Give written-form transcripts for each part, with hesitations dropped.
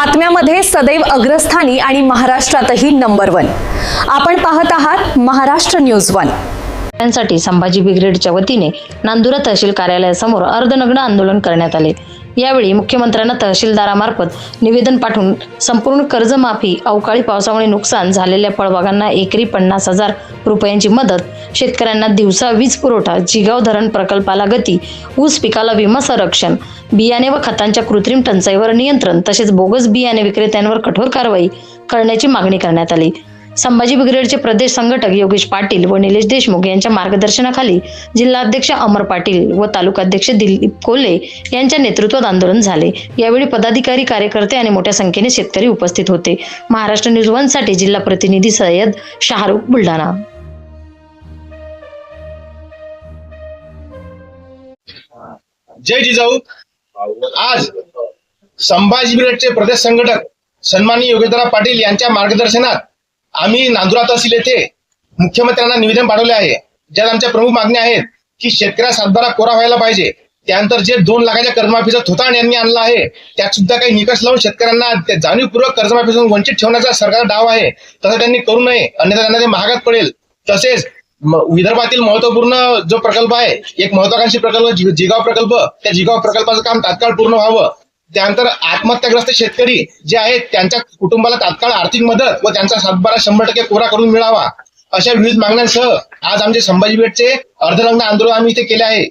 बातम्यामध्ये सदैव अग्रस्थानी आणि महाराष्ट्रातही नंबर 1। आपण पाहत आहात महाराष्ट्र न्यूज 1। साठी संभाजी ब्रिगेडच्या वतीने नांदुरा तहसील कार्यालयासमोर अर्धनग्न आंदोलन करण्यात आले। यावेळी मुख्यमंत्र्यांना तहसीलदारामार्फत निवेदन पाठवून संपूर्ण कर्जमाफी, अवकाळी पावसामुळे नुकसान झालेल्या फळबागांना एकरी 50,000 रुपयांची मदत, शेतकऱ्यांना दिवसा वीज पुरवठा, जिगाव धरण प्रकल्पाला गती, ऊस पिकाला विमा संरक्षण, बियाणे व खतांच्या कृत्रिम टंचाईवर नियंत्रण तसेच बोगस बियाणे विक्रेत्यांवर कठोर कारवाई करण्याची मागणी करण्यात आली। संभाजी ब्रिगेडचे प्रदेश संघटक योगेश पाटील व निलेश देशमुख यांच्या मार्गदर्शनाखाली जिल्हाध्यक्ष अमर पाटील व तालुकाध्यक्ष दिलीप कोल्हे यांच्या नेतृत्वात आंदोलन झाले। यावेळी पदाधिकारी, कार्यकर्ते आणि मोठ्या संख्येने शेतकरी उपस्थित होते। महाराष्ट्र न्यूज 1 साठी जिल्हा प्रतिनिधी सय्यद शाहरुख, बुलढाणा। जय जिजाऊ। आज संभाजी ब्रिगेडचे प्रदेश संघटक सन्माननीय योगेशदादा पाटील यांच्या मार्गदर्शनात आम्ही नांदुरा तहसील येथे मुख्यमंत्र्यांना निवेदन पाठवले आहे, ज्यात आमच्या प्रमुख मागण्या आहेत की शेतकऱ्या सातबारा कोरा व्हायला पाहिजे। त्यानंतर जे 2 लाखाच्या कर्जमाफीचा थोतांड यांनी आणला आहे त्यात सुद्धा काही निकष लावून शेतकऱ्यांना जाणीवपूर्वक कर्जमाफीपासून वंचित ठेवण्याचा सरकारचा डाव आहे, तसं त्यांनी करू नये, अन्यथा त्यांना ते महागात पडेल। तसेच विदर्भातील महत्वपूर्ण जो प्रकल्प आहे, एक महत्वाकांक्षी प्रकल्प जिगाव प्रकल्प, त्या जिगाव प्रकल्पाचं काम तात्काळ पूर्ण व्हावं। त्यानंतर आत्महत्याग्रस्त शेतकरी जे आहेत त्यांच्या कुटुंबाला तात्काळ आर्थिक मदत व त्यांचा सातबारा 100% कोरा करून मिळावा, अशा विविध मागण्यांसह आज आमचे संभाजी ब्रिगेडचे अर्धनग्न आंदोलन आम्ही इथे केले आहे।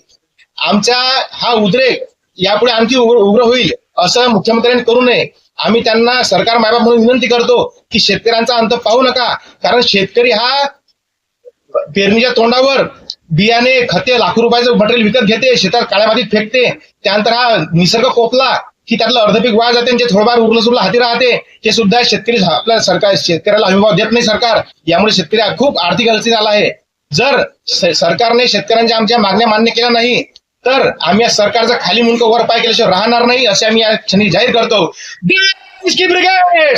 आमचा हा उद्रेक यापुढे आणखी उग्र होईल असं मुख्यमंत्र्यांनी करू नये। आम्ही त्यांना सरकार मायबाप म्हणून विनंती करतो की शेतकऱ्यांचा अंत पाहू नका, कारण शेतकरी हा पेरणीच्या तोंडावर बियाणे, खते, लाखो रुपयाचं मटेरियल विकत घेते, शेतात काळ्या मातीत फेकते। त्यानंतर हा निसर्ग कोपला की त्यातलं अर्धपीक वाया जाते, जे थोडंफार उरलं सुरलं हाती राहते ते सुद्धा शेतकरी आपल्या सरकार शेतकऱ्याला हमीभाव देत नाही सरकार, यामुळे शेतकरी खूप आर्थिक अडचणीत आला आहे। जर सरकारने शेतकऱ्यांच्या आमच्या मागण्या मान्य केल्या नाही तर आम्ही या सरकारचा खाली मुंडकं वर पाय केल्याशिवाय राहणार नाही, असे आम्ही या क्षणी जाहीर करतो। ब्रिगेड